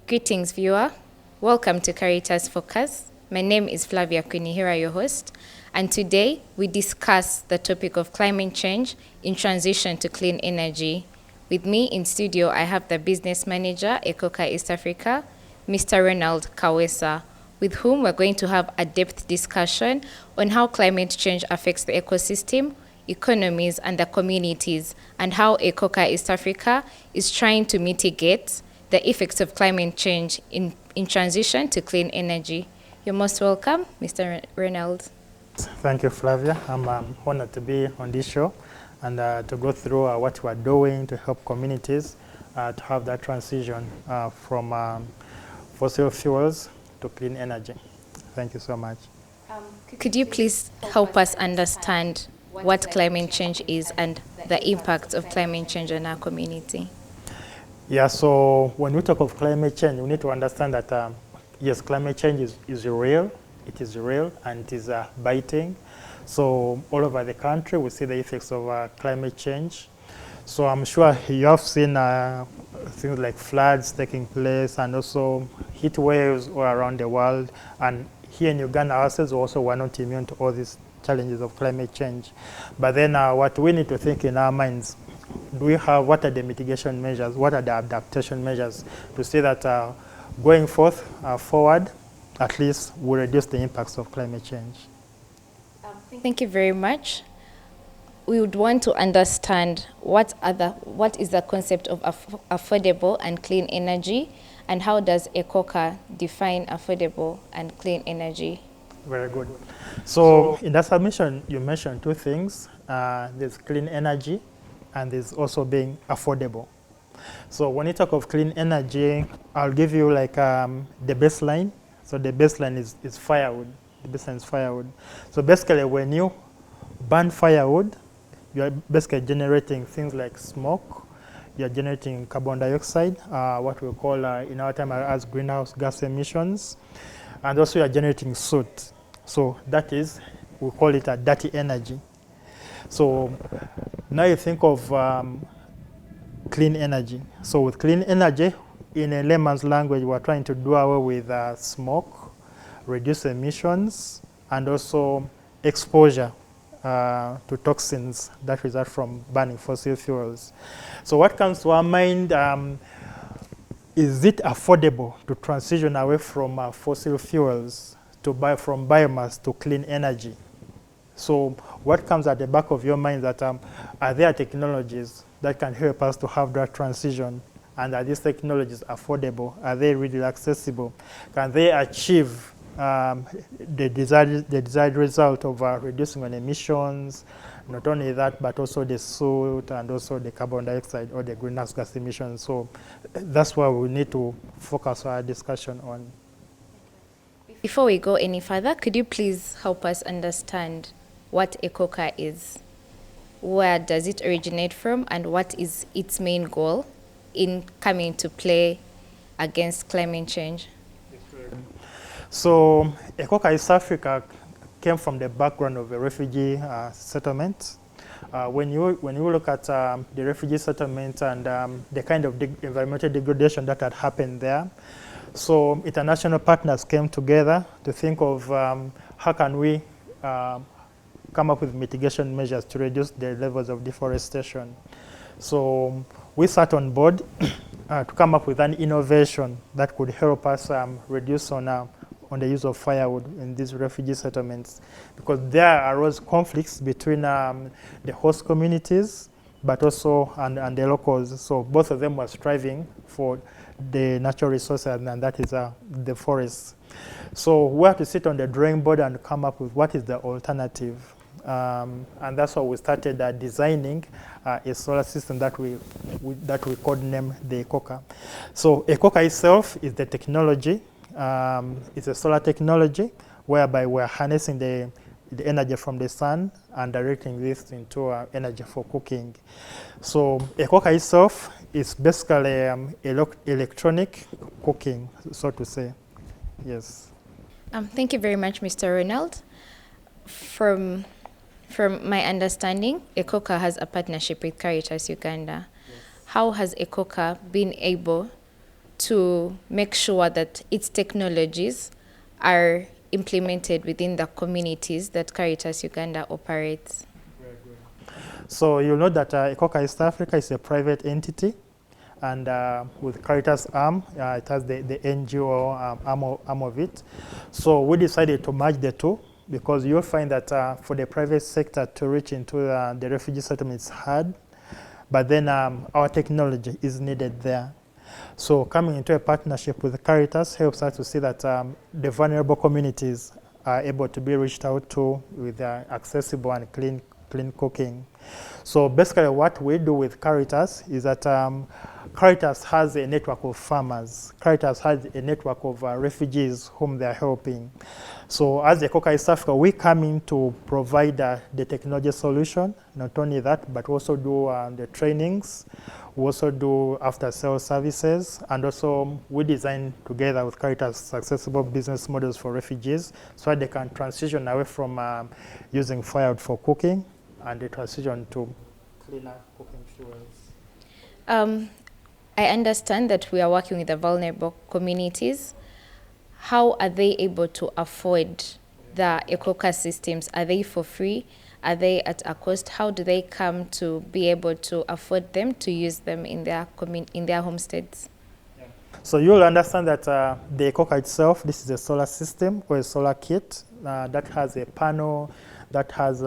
Greetings, viewer. Welcome to Caritas Focus. My name is Flavia Kunihira, your host, and today we discuss the topic of climate change in transition to clean energy. With me in studio, I have the business manager, ECOCA East Africa, Mr. Ronald Kawesa, with whom we're going to have a depth discussion on how climate change affects the ecosystem, economies, and the communities, and how ECOCA East Africa is trying to mitigate the effects of climate change in transition to clean energy. You're most welcome, Mr. Ronald. Thank you, Flavia. I'm honored to be on this show and to go through what we're doing to help communities to have that transition from fossil fuels to clean energy. Thank you so much. Could you please help us understand what climate change is and the impact of climate change on our community? Yeah, so when we talk of climate change, we need to understand that, yes, climate change is real. It is real and it is biting. So all over the country, we see the effects of climate change. So I'm sure you have seen things like floods taking place and also heat waves all around the world. And here in Uganda ourselves also we're not immune to all these challenges of climate change. But then what we need to think in our minds, what are the mitigation measures, what are the adaptation measures to see that going forward, at least we reduce the impacts of climate change. Thank you very much. We would want to understand what is the concept of affordable and clean energy, and how does ECOCA define affordable and clean energy? Very good. So in that submission, you mentioned two things. There's clean energy and there's also being affordable. So when you talk of clean energy, I'll give you like the baseline. So the baseline is firewood. The baseline is firewood. So basically when you burn firewood, you're basically generating things like smoke, you're generating carbon dioxide, what we call in our time as greenhouse gas emissions, and also you're generating soot. So that is, we call it a dirty energy. So now you think of clean energy. So with clean energy, in a layman's language, we're trying to do away with smoke, reduce emissions, and also exposure to toxins that result from burning fossil fuels. So what comes to our mind, is it affordable to transition away from fossil fuels from biomass to clean energy? So what comes at the back of your mind that are there technologies that can help us to have that transition? And are these technologies affordable? Are they really accessible? Can they achieve the desired result of reducing on emissions? Not only that, but also the soot and also the carbon dioxide or the greenhouse gas emissions. So that's why we need to focus our discussion on. Before we go any further, could you please help us understand what ECOCA is? Where does it originate from, and what is its main goal in coming to play against climate change? So ECOCA East Africa came from the background of a refugee settlement. When you look at the refugee settlement and the kind of environmental degradation that had happened there, so international partners came together to think of how can we come up with mitigation measures to reduce the levels of deforestation. So we sat on board to come up with an innovation that could help us reduce on the use of firewood in these refugee settlements, because there arose conflicts between the host communities but also and the locals. So both of them were striving for the natural resources, and that is the forests. So we have to sit on the drawing board and come up with what is the alternative. And that's why we started designing a solar system that we codename the ECOCA. So ECOCA itself is the technology. It's a solar technology whereby we're harnessing the energy from the sun and directing this into energy for cooking. So ECOCA itself is basically electronic cooking, so to say. Yes. Thank you very much, Mr. Ronald. From my understanding, ECOCA has a partnership with Caritas Uganda. Yes. How has ECOCA been able to make sure that its technologies are implemented within the communities that Caritas Uganda operates? So you'll know that Ecoca East Africa is a private entity, and with Caritas arm, it has the NGO arm of it. So we decided to merge the two, because you'll find that for the private sector to reach into the refugee settlement is hard, but then our technology is needed there. So coming into a partnership with Caritas helps us to see that the vulnerable communities are able to be reached out to with accessible and clean cooking. So basically what we do with Caritas is that Caritas has a network of farmers. Caritas has a network of refugees whom they are helping. So as the Ecoca East Africa, we come in to provide the technology solution. Not only that, but also do the trainings. We also do after-sales services, and also we design together with Caritas accessible business models for refugees so that they can transition away from using firewood for cooking and the transition to cleaner cooking fuels. I understand that we are working with the vulnerable communities. How are they able to afford the Ecoca systems? Are they for free? Are they at a cost? How do they come to be able to afford them, to use them in their homesteads? So you'll understand that the Ecoca itself, this is a solar system or a solar kit that has a panel, that has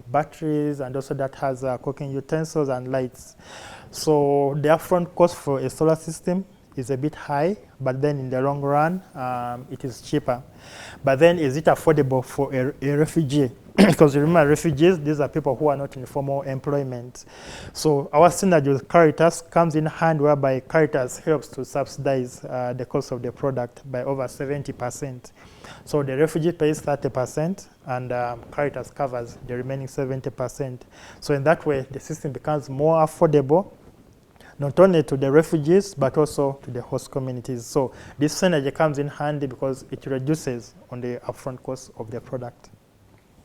batteries, and also that has cooking utensils and lights. So the upfront cost for a solar system is a bit high, but then in the long run, it is cheaper. But then is it affordable for a refugee? Because remember, refugees, these are people who are not in formal employment. So our synergy with Caritas comes in hand, whereby Caritas helps to subsidize the cost of the product by over 70%. So the refugee pays 30%, and Caritas covers the remaining 70%. So in that way, the system becomes more affordable, not only to the refugees, but also to the host communities. So this synergy comes in handy because it reduces on the upfront cost of the product.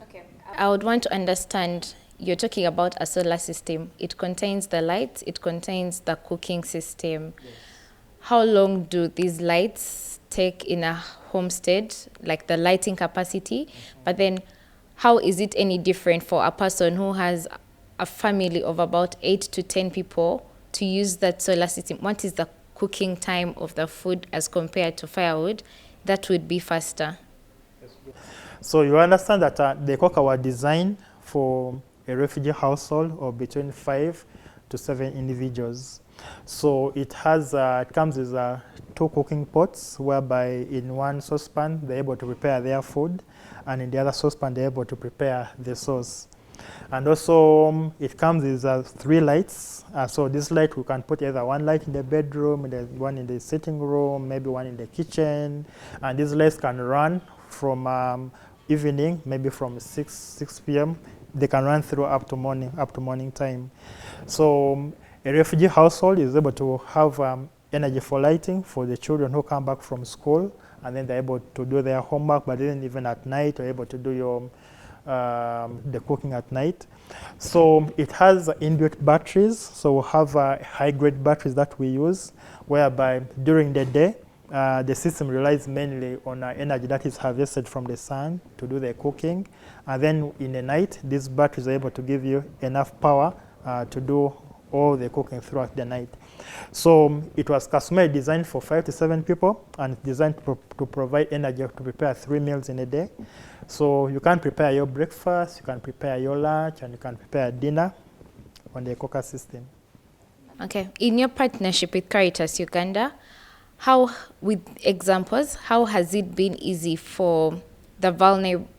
Okay. I would want to understand, you're talking about a solar system. It contains the lights, it contains the cooking system. Yes. How long do these lights take in a homestead, like the lighting capacity? But then how is it any different for a person who has a family of about 8 to 10 people to use that solar system? What is the cooking time of the food as compared to firewood? That would be faster. So you understand that the Ecoca were designed for a refugee household of between 5 to 7 individuals. So it comes with 2 cooking pots, whereby in one saucepan they're able to prepare their food, and in the other saucepan they're able to prepare the sauce. And also it comes with 3 lights. So this light, we can put either one light in the bedroom, one in the sitting room, maybe one in the kitchen. And these lights can run from evening, maybe from 6 p.m. They can run through up to morning time. So a refugee household is able to have energy for lighting for the children who come back from school, and then they're able to do their homework, but then even at night, you're able to do the cooking at night. So it has inbuilt batteries. So we have high-grade batteries that we use, whereby during the day, the system relies mainly on energy that is harvested from the sun to do the cooking. And then in the night, these batteries are able to give you enough power to do all the cooking throughout the night. So it was customarily designed for 5 to 7 people, and designed to provide energy to prepare 3 meals in a day. So you can prepare your breakfast, you can prepare your lunch, and you can prepare dinner on the Ecoca system. Okay. In your partnership with Caritas Uganda, how has it been easy for the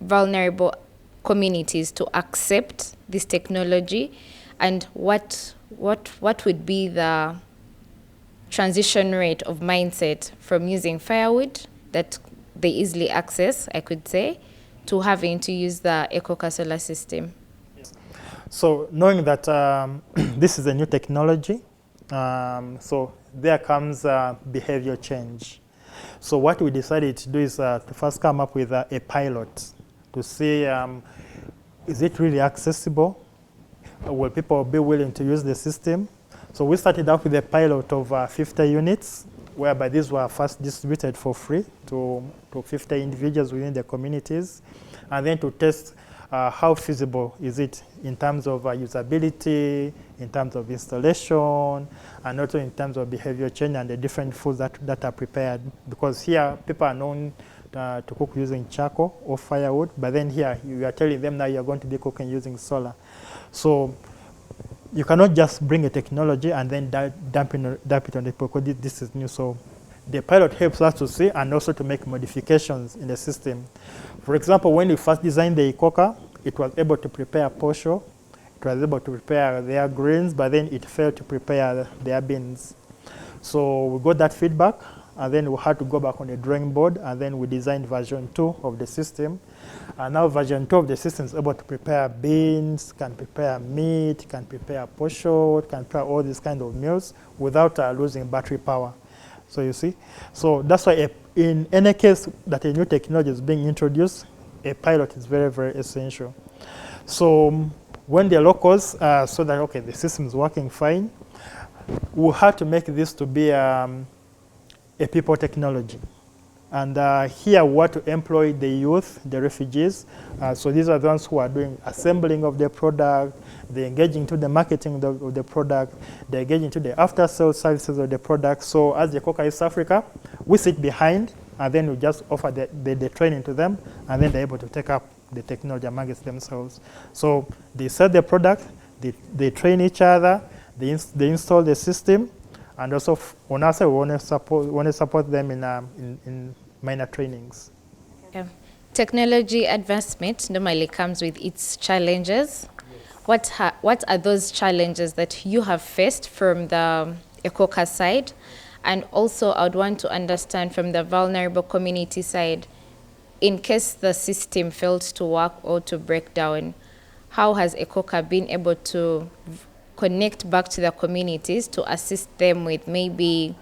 vulnerable communities to accept this technology, and what would be the transition rate of mindset from using firewood that they easily access, I could say, to having to use the Ecoca solar system? So knowing that this is a new technology, so there comes behavior change. So what we decided to do is to first come up with a pilot to see, is it really accessible? Will people be willing to use the system? So we started out with a pilot of 50 units, whereby these were first distributed for free to 50 individuals within the communities, and then to test how feasible is it in terms of usability, in terms of installation, and also in terms of behavior change and the different foods that are prepared. Because here, people are known to cook using charcoal or firewood, but then here, you are telling them now you're going to be cooking using solar. So you cannot just bring a technology and then dump it on the people, because this is new. So the pilot helps us to see and also to make modifications in the system. For example, when we first designed the Ikoka, it was able to prepare posho, it was able to prepare their grains, but then it failed to prepare their beans. So we got that feedback, and then we had to go back on the drawing board, and then we designed version 2 of the system. And now version 2 of the system is able to prepare beans, can prepare meat, can prepare posho, can prepare all these kind of meals without losing battery power. So you see, so that's why in any case that a new technology is being introduced, a pilot is very, very essential. So when the locals saw that, okay, the system is working fine, we had to make this to be a people technology. And here we want to employ the youth, the refugees. So these are the ones who are doing assembling of the product, they're engaging to the marketing of the product, they're engaging to the after-sales services of the product. So as the Coca East Africa, we sit behind, and then we just offer the training to them, and then they're able to take up the technology amongst themselves. So they sell the product, they train each other, they install the system, and also on our side, we want to support them in minor trainings. Okay. Technology advancement normally comes with its challenges. Yes. What are those challenges that you have faced from the ECOCA side? And also, I would want to understand from the vulnerable community side, in case the system fails to work or to break down, how has ECOCA been able to connect back to the communities to assist them with maybe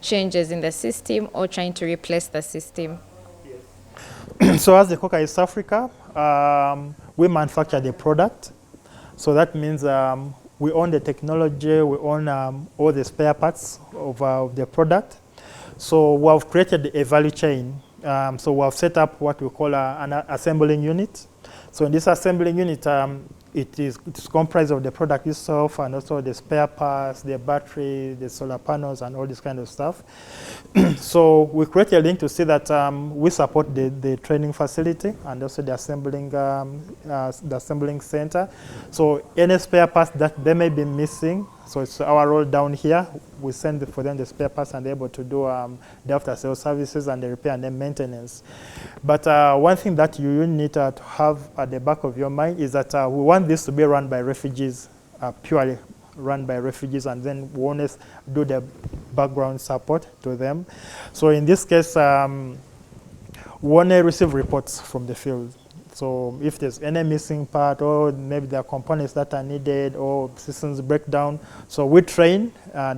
changes in the system or trying to replace the system? Yes. So as the Coca East Africa, we manufacture the product. So that means we own the technology, we own all the spare parts of the product. So we have created a value chain. So we have set up what we call an assembling unit. So in this assembling unit, it's comprised of the product itself and also the spare parts, the battery, the solar panels, and all this kind of stuff. So we create a link to see that we support the training facility and also the assembling center. So any spare parts that they may be missing, so it's our role down here. We send for them the spare parts, and they're able to do the after-sales services and the repair and the maintenance. But one thing that you need to have at the back of your mind is that we want this to be run by refugees, purely run by refugees, and then we want to do the background support to them. So in this case, we want to receive reports from the field. So if there's any missing part, or maybe there are components that are needed, or systems breakdown, so we train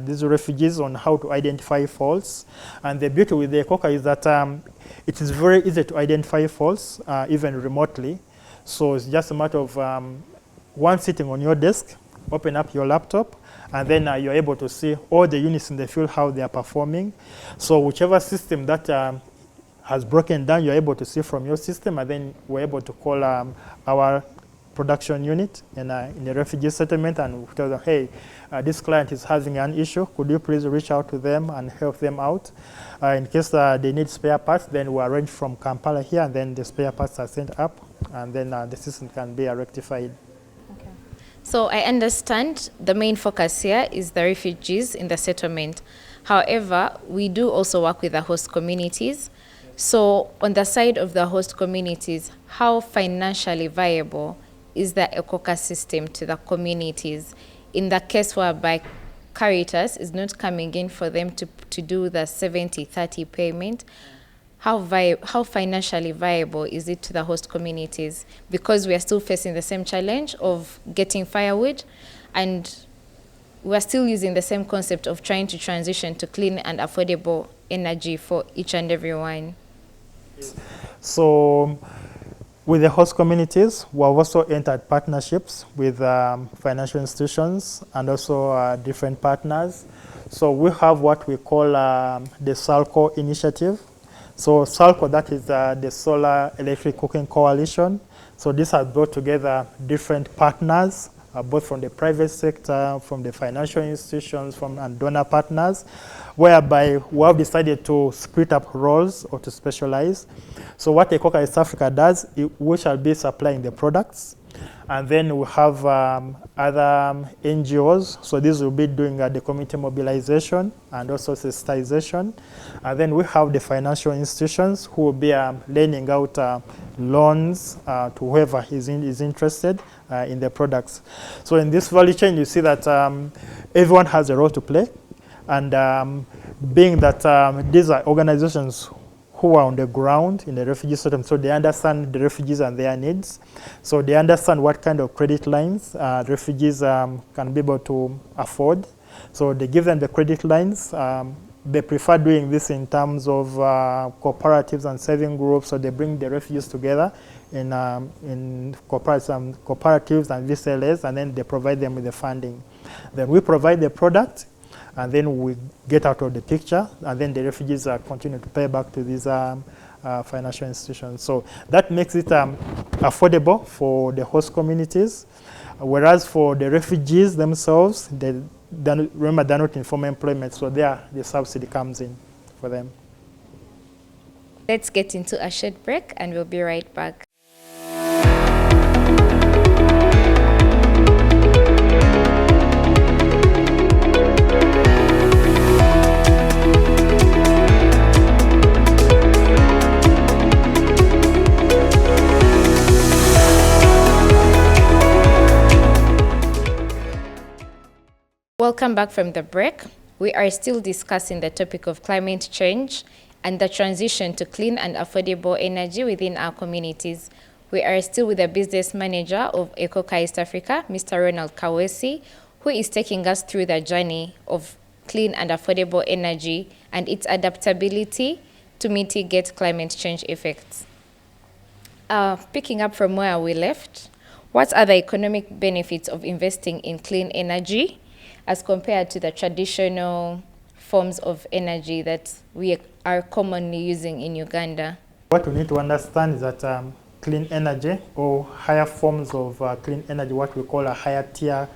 these refugees on how to identify faults. And the beauty with the ECOCA is that it is very easy to identify faults, even remotely. So it's just a matter of one sitting on your desk, open up your laptop, and then you're able to see all the units in the field, how they are performing. So whichever system that has broken down, you're able to see from your system, and then we're able to call our production unit in the refugee settlement, and we tell them, hey, this client is having an issue. Could you please reach out to them and help them out? In case they need spare parts, then we arrange from Kampala here, and then the spare parts are sent up, and then the system can be rectified. Okay. So I understand the main focus here is the refugees in the settlement. However, we do also work with the host communities. So on the side of the host communities, how financially viable is the ECOCA system to the communities in the case whereby Caritas is not coming in for them to do the 70-30 payment? How financially viable is it to the host communities? Because we are still facing the same challenge of getting firewood, and we're still using the same concept of trying to transition to clean and affordable energy for each and every one. So With the host communities, we have also entered partnerships with financial institutions and also different partners. So we have what we call the SALCO initiative. So SALCO, that is the Solar Electric Cooking Coalition. So this has brought together different partners, both from the private sector, from the financial institutions, and donor partners, whereby we have decided to split up roles or to specialize. So what ECOCA East Africa does, we shall be supplying the products, and then we have other NGOs. So these will be doing the community mobilization and also sensitization. And then we have the financial institutions who will be lending out loans to whoever is interested in the products. So in this value chain, you see that everyone has a role to play. And being that these are organizations who are on the ground in the refugee system, so they understand the refugees and their needs. So they understand what kind of credit lines refugees can be able to afford. So they give them the credit lines. They prefer doing this in terms of cooperatives and saving groups. So they bring the refugees together in cooperatives and VCLAs, and then they provide them with the funding. Then we provide the product, and then we get out of the picture, and then the refugees continue to pay back to these financial institutions. So that makes it affordable for the host communities, whereas for the refugees themselves, remember they're not in formal employment, so there the subsidy comes in for them. Let's get into a short break and we'll be right back. Welcome back from the break. We are still discussing the topic of climate change and the transition to clean and affordable energy within our communities. We are still with the business manager of ECOCA East Africa, Mr. Ronald Kawesi, who is taking us through the journey of clean and affordable energy and its adaptability to mitigate climate change effects. Picking up from where we left, what are the economic benefits of investing in clean energy as compared to the traditional forms of energy that we are commonly using in Uganda? What we need to understand is that clean energy or higher forms of clean energy, what we call a higher tier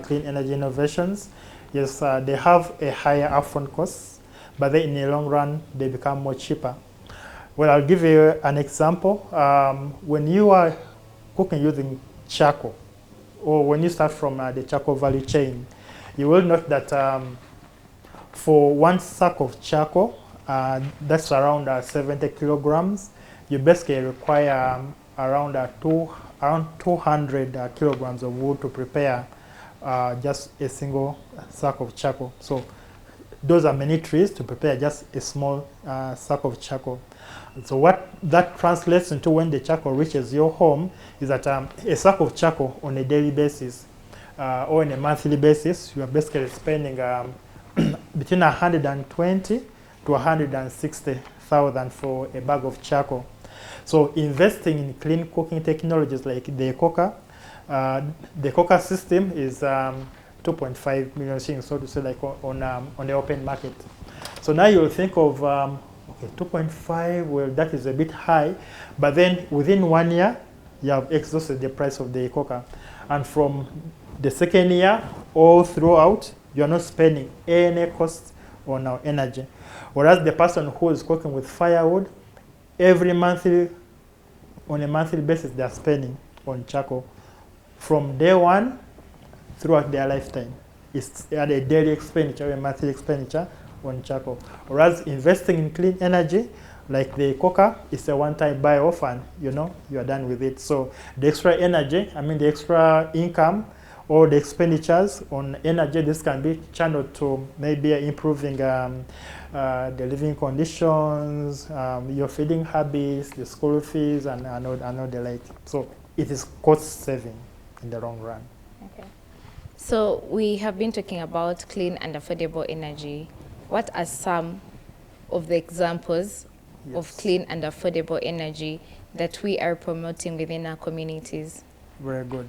clean energy innovations, yes, they have a higher upfront cost, but then in the long run, they become more cheaper. Well, I'll give you an example. When you are cooking using charcoal, or when you start from the charcoal value chain, you will note that for one sack of charcoal, that's around 70 kilograms, you basically require around 200 kilograms of wood to prepare just a single sack of charcoal. So those are many trees to prepare just a small sack of charcoal. So what that translates into when the charcoal reaches your home is that a sack of charcoal on a daily basis or on a monthly basis, you are basically spending between 120 to 160,000 for a bag of charcoal. So investing in clean cooking technologies like the ECOCA system is 2.5 million shillings, so to say, like on the open market. So now you'll think of, okay, 2.5, well, that is a bit high, but then within 1 year, you have exhausted the price of the ECOCA. And from the second year, all throughout, you're not spending any cost on our energy. Whereas the person who is cooking with firewood, every monthly, on a monthly basis, they're spending on charcoal. From day one, throughout their lifetime, it's at a daily expenditure, a monthly expenditure on charcoal. Whereas investing in clean energy, like the ECOCA, it's a one-time buy-off and you're done with it. So the extra energy, the extra income or the expenditures on energy, this can be channeled to maybe improving the living conditions, your feeding habits, the school fees, and all the like. So it is cost saving in the long run. Okay. So we have been talking about clean and affordable energy. What are some of the examples of clean and affordable energy that we are promoting within our communities? Very good.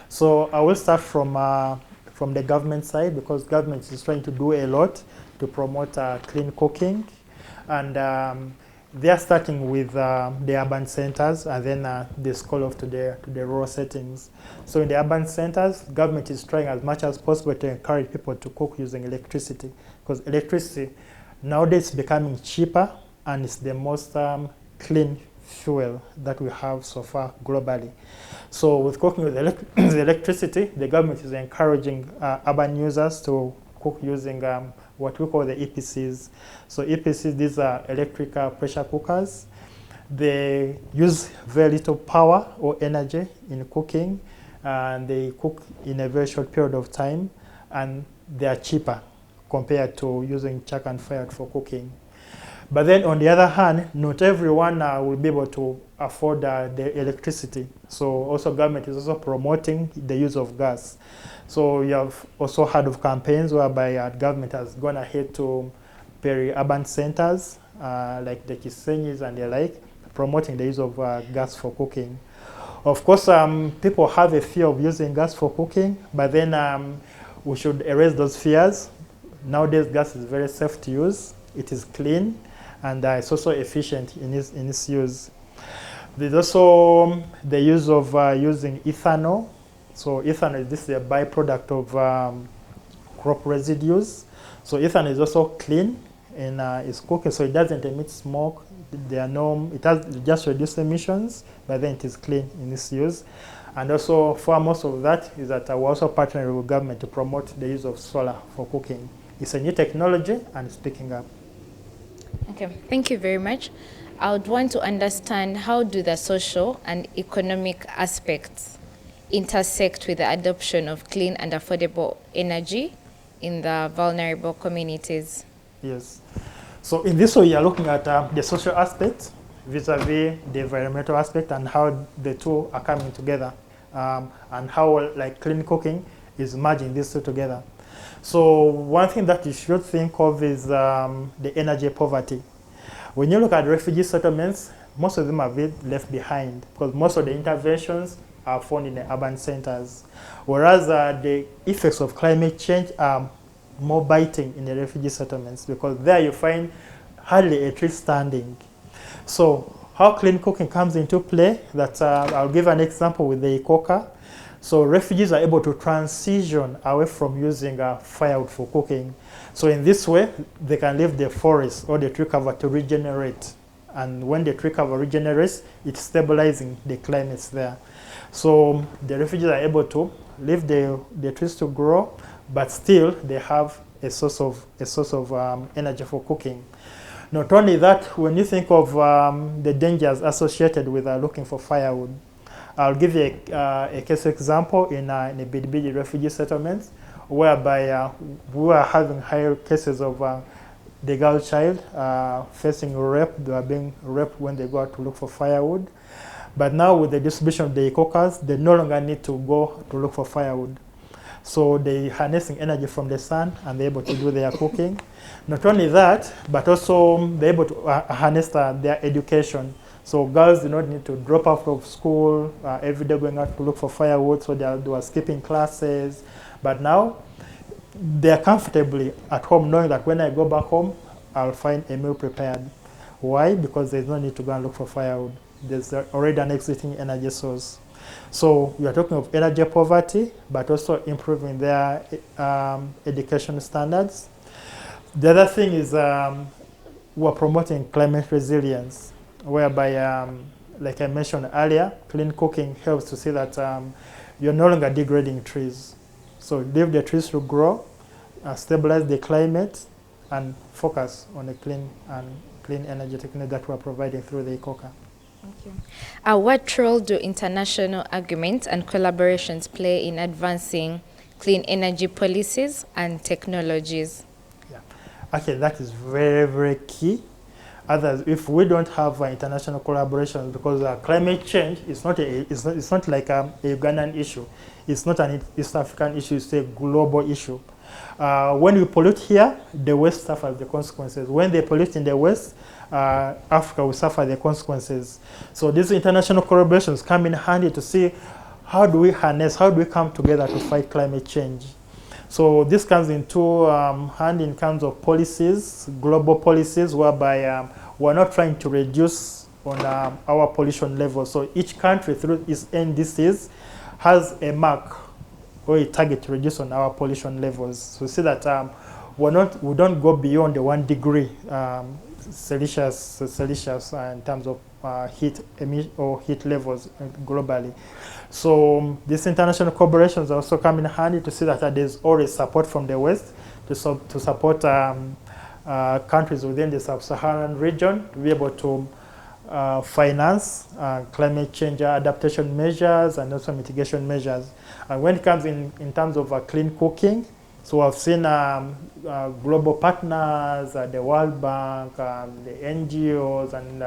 So I will start from the government side, because government is trying to do a lot to promote clean cooking, and they are starting with the urban centers, and then they scale off to the rural settings. So in the urban centers, government is trying as much as possible to encourage people to cook using electricity, because electricity nowadays is becoming cheaper, and it's the most clean fuel that we have so far globally. So with cooking with electricity, the government is encouraging urban users to cook using what we call the EPCs. So EPCs, these are electric pressure cookers. They use very little power or energy in cooking, and they cook in a very short period of time, and they are cheaper compared to using charcoal and fire for cooking. But then on the other hand, not everyone will be able to afford the electricity. So also government is also promoting the use of gas. So you have also heard of campaigns whereby government has gone ahead to peri-urban centers like the Kisenyis and the like, promoting the use of gas for cooking. Of course, people have a fear of using gas for cooking, but then we should erase those fears. Nowadays, gas is very safe to use. It is clean, and it's also efficient in its use. There's also the use of using ethanol. So ethanol, this is a byproduct of crop residues. So ethanol is also clean in its cooking, so it doesn't emit smoke. It has just reduced emissions, but then it is clean in its use. And also, for most of that is that we're also partnering with government to promote the use of solar for cooking. It's a new technology, and it's picking up. Okay, thank you very much. I would want to understand, how do the social and economic aspects intersect with the adoption of clean and affordable energy in the vulnerable communities? Yes. So in this way, you are looking at the social aspect vis-a-vis the environmental aspect, and how the two are coming together, and how like clean cooking is merging these two together. So one thing that you should think of is the energy poverty. When you look at refugee settlements, most of them are left behind, because most of the interventions are found in the urban centers, whereas the effects of climate change are more biting in the refugee settlements, because there you find hardly a tree standing. So how clean cooking comes into play, that I'll give an example with the Ikoka. So refugees are able to transition away from using firewood for cooking. So in this way, they can leave the forest or the tree cover to regenerate. And when the tree cover regenerates, it's stabilizing the climates there. So the refugees are able to leave the trees to grow, but still they have a source of energy for cooking. Not only that, when you think of the dangers associated with looking for firewood, I'll give you a case example in the Bidibidi refugee settlements, whereby we are having higher cases of the girl child facing rape. They are being raped when they go out to look for firewood. But now with the distribution of the ecokas, they no longer need to go to look for firewood. So they harnessing energy from the sun, and they're able to do their cooking. Not only that, but also they're able to harness their education. So girls do not need to drop out of school every day going out to look for firewood, so they were skipping classes. But now they are comfortably at home, knowing that when I go back home, I'll find a meal prepared. Why? Because there's no need to go and look for firewood. There's already an existing energy source. So we are talking of energy poverty, but also improving their education standards. The other thing is we're promoting climate resilience, whereby, like I mentioned earlier, clean cooking helps to see that you're no longer degrading trees. So leave the trees to grow, stabilize the climate, and focus on the clean energy technique that we're providing through the ECOCA. Thank you. What role do international agreements and collaborations play in advancing clean energy policies and technologies? Yeah, actually, that is very, very key. Others, if we don't have international collaborations, because climate change is not like a Ugandan issue. It's not an East African issue. It's a global issue. When we pollute here, the West suffers the consequences. When they pollute in the West, Africa will suffer the consequences. So these international collaborations come in handy to see how do we harness, how do we come together to fight climate change. So this comes into hand in terms of policies, global policies, whereby we're not trying to reduce on our pollution level. So each country through its NDCs has a mark or a target to reduce on our pollution levels. So see that we don't go beyond the 1 degree Celsius in terms of heat levels globally. So these international collaborations also come in handy to see that there's always support from the West to support countries within the sub-Saharan region to be able to finance climate change adaptation measures and also mitigation measures. And when it comes in terms of clean cooking, so I've seen global partners, the World Bank, the NGOs and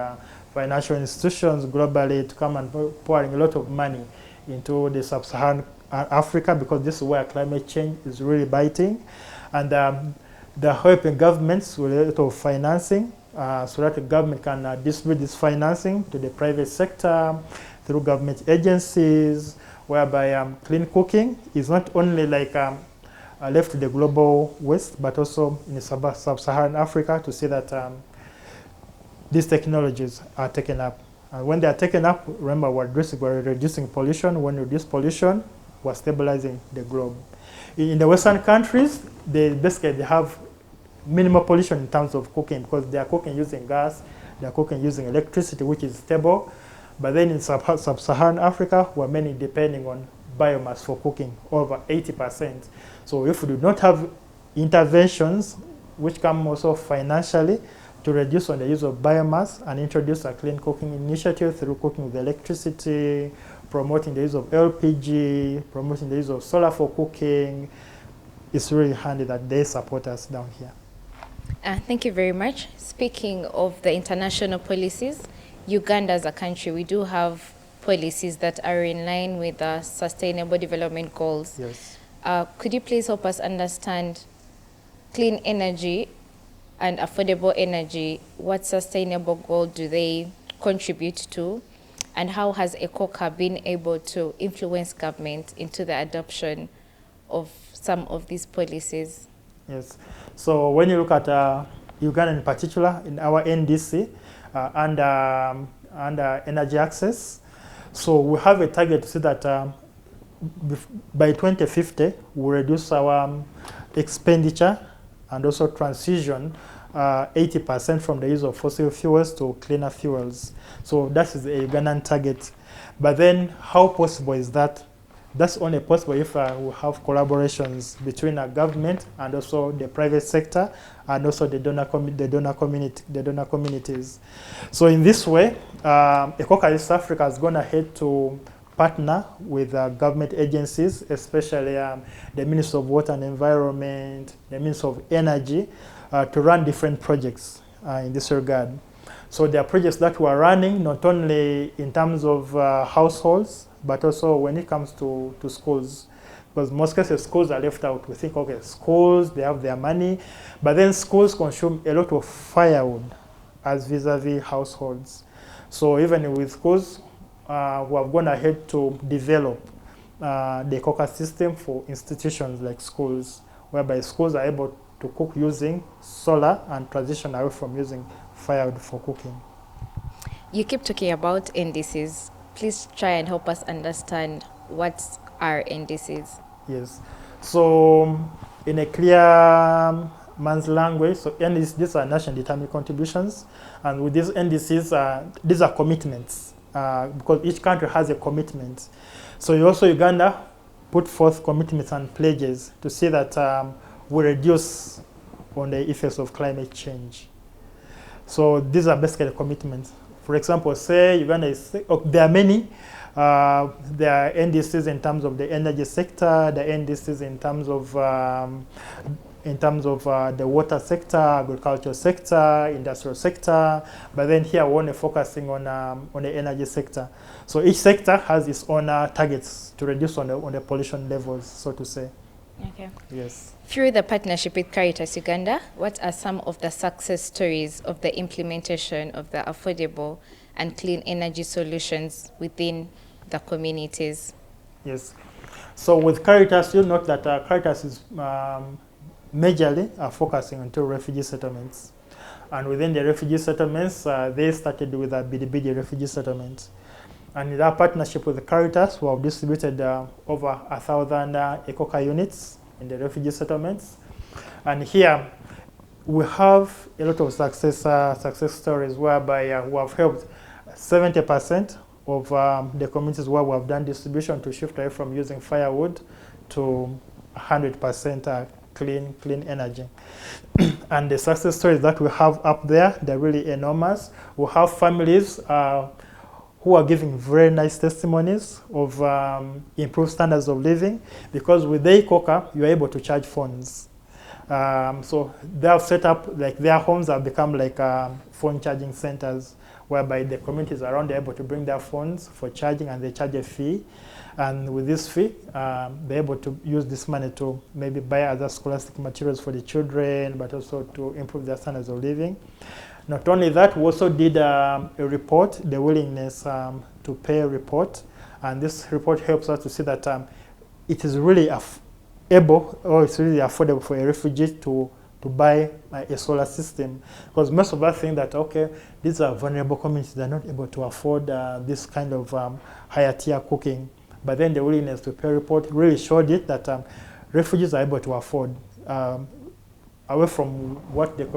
financial institutions globally to come and pouring a lot of money into the sub-Saharan Africa, because this is where climate change is really biting. And they're helping governments with a lot of financing so that the government can distribute this financing to the private sector through government agencies, whereby clean cooking is not only like left to the global West, but also in the sub-Saharan Africa to see that these technologies are taken up. And when they are taken up, remember we're reducing pollution. When we reduce pollution, we're stabilizing the globe. In the Western countries, they have minimal pollution in terms of cooking, because they are cooking using gas, they are cooking using electricity, which is stable. But then in sub-Saharan Africa, we're mainly depending on biomass for cooking, over 80%. So if we do not have interventions, which come also financially, to reduce on the use of biomass and introduce a clean cooking initiative through cooking with electricity, promoting the use of LPG, promoting the use of solar for cooking, it's really handy that they support us down here. Thank you very much. Speaking of the international policies, Uganda as a country, we do have policies that are in line with the Sustainable Development Goals. Yes. Could you please help us understand clean energy and affordable energy? What sustainable goal do they contribute to? And how has ECOCA been able to influence government into the adoption of some of these policies? Yes. So when you look at Uganda in particular, in our NDC and energy access, so we have a target to see that by 2050, we'll reduce our expenditure and also transition 80% from the use of fossil fuels to cleaner fuels. So that is a Ugandan target. But then how possible is that? That's only possible if we have collaborations between our government and also the private sector and also the donor communities. So in this way, ECOCA East Africa is going ahead to partner with government agencies, especially the Ministry of Water and Environment, the Ministry of Energy, to run different projects in this regard. So there are projects that we are running not only in terms of households, but also when it comes to schools. Because most cases schools are left out. We think, okay, schools, they have their money, but then schools consume a lot of firewood as vis-a-vis households. So even with schools, we have gone ahead to develop the ECOCA system for institutions like schools, whereby schools are able to cook using solar and transition away from using firewood for cooking. You keep talking about NDCs. Please try and help us understand what are NDCs. Yes. So in a clear man's language, so NDCs, these are national determined contributions. And with these NDCs, these are commitments because each country has a commitment. So also Uganda put forth commitments and pledges to see that we reduce on the effects of climate change. So these are basically commitments. For example, say Uganda is, there are many. There are NDCs in terms of the energy sector, the NDCs in terms of the water sector, agricultural sector, industrial sector. But then here we're only focusing on the energy sector. So each sector has its own targets to reduce on the pollution levels, so to say. Okay. Yes. Through the partnership with Caritas Uganda, what are some of the success stories of the implementation of the affordable and clean energy solutions within the communities? Yes. So with Caritas, you'll note that Caritas is majorly focusing on two refugee settlements. And within the refugee settlements, they started with a Bidibidi refugee settlement. And in that partnership with Caritas, we have distributed over 1,000 ECOCA units in the refugee settlements. And here, we have a lot of success stories whereby we have helped 70% of the communities where we have done distribution to shift away from using firewood to 100% clean energy. And the success stories that we have up there, they're really enormous. We have families who are giving very nice testimonies of improved standards of living, because with the ECOCA, you're able to charge phones. So they have set up, like their homes have become like phone charging centers, whereby the communities around are able to bring their phones for charging, and they charge a fee. And with this fee, they're able to use this money to maybe buy other scholastic materials for the children, but also to improve their standards of living. Not only that, we also did a report, the willingness to pay report. And this report helps us to see that it is really able, or it's really affordable for a refugee to buy a solar system. Because most of us think that, okay, these are vulnerable communities, they're not able to afford this kind of higher tier cooking. But then the willingness to pay report really showed it that refugees are able to afford, away from what the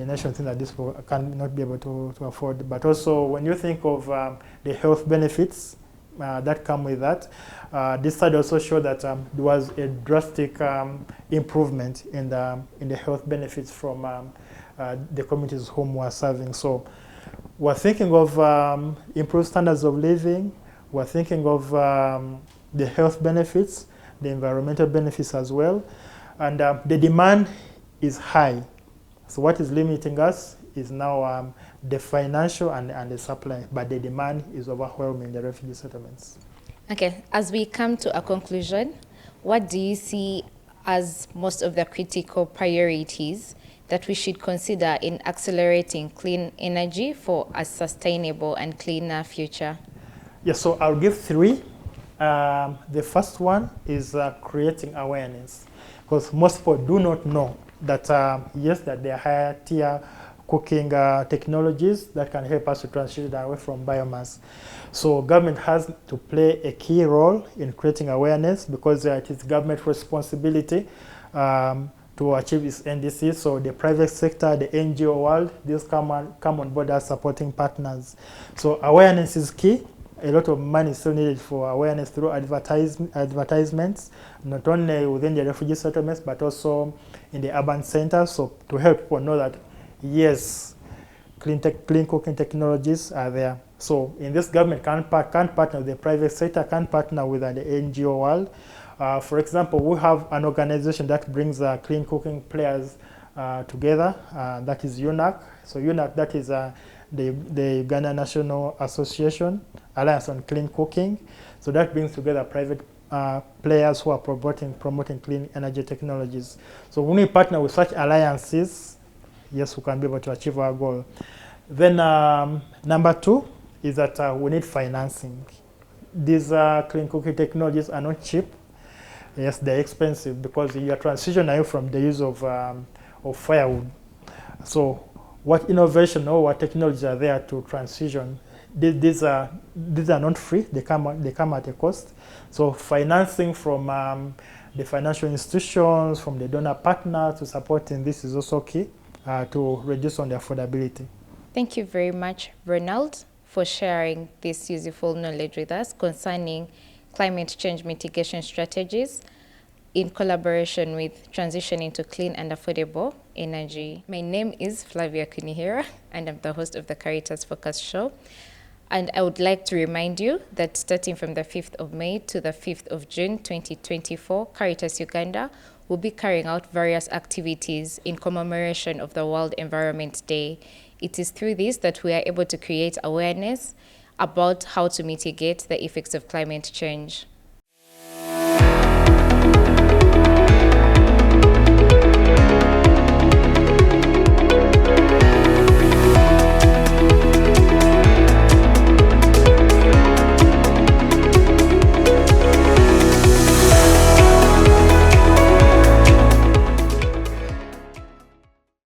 nation thinks that this cannot be able to afford. But also, when you think of the health benefits that come with that, this study also showed that there was a drastic improvement in the health benefits from the communities whom we are serving. So we're thinking of improved standards of living. We're thinking of the health benefits, the environmental benefits as well. And the demand is high. So what is limiting us is now the financial and the supply, but the demand is overwhelming in the refugee settlements. Okay, as we come to a conclusion, what do you see as most of the critical priorities that we should consider in accelerating clean energy for a sustainable and cleaner future? Yes, so I'll give three. The first one is creating awareness, because most people do not know that, yes, that there are higher tier cooking technologies that can help us to transition away from biomass. So government has to play a key role in creating awareness, because it is government responsibility to achieve its NDC. So the private sector, the NGO world, these come on board as supporting partners. So awareness is key. A lot of money is still needed for awareness through advertisements, not only within the refugee settlements, but also in the urban centers. So to help people know that, yes, clean cooking technologies are there. So in this, government can partner with the private sector, can partner with the NGO world. For example, we have an organization that brings clean cooking players together. That is UNAC. So UNAC, that is the Uganda National Association Alliance on Clean Cooking. So that brings together private players who are promoting clean energy technologies. So when we partner with such alliances, yes, we can be able to achieve our goal. Then number two is that we need financing. These clean cooking technologies are not cheap. Yes, they're expensive, because you are transitioning from the use of firewood. So what innovation or what technologies are there to transition? These are not free. They come at a cost. So financing from the financial institutions, from the donor partners to supporting this is also key to reduce on the affordability. Thank you very much, Ronald, for sharing this useful knowledge with us concerning climate change mitigation strategies in collaboration with transitioning to clean and affordable energy. My name is Flavia Kunihira, and I'm the host of the Caritas Focus Show. And I would like to remind you that starting from the 5th of May to the 5th of June 2024, Caritas Uganda will be carrying out various activities in commemoration of the World Environment Day. It is through this that we are able to create awareness about how to mitigate the effects of climate change.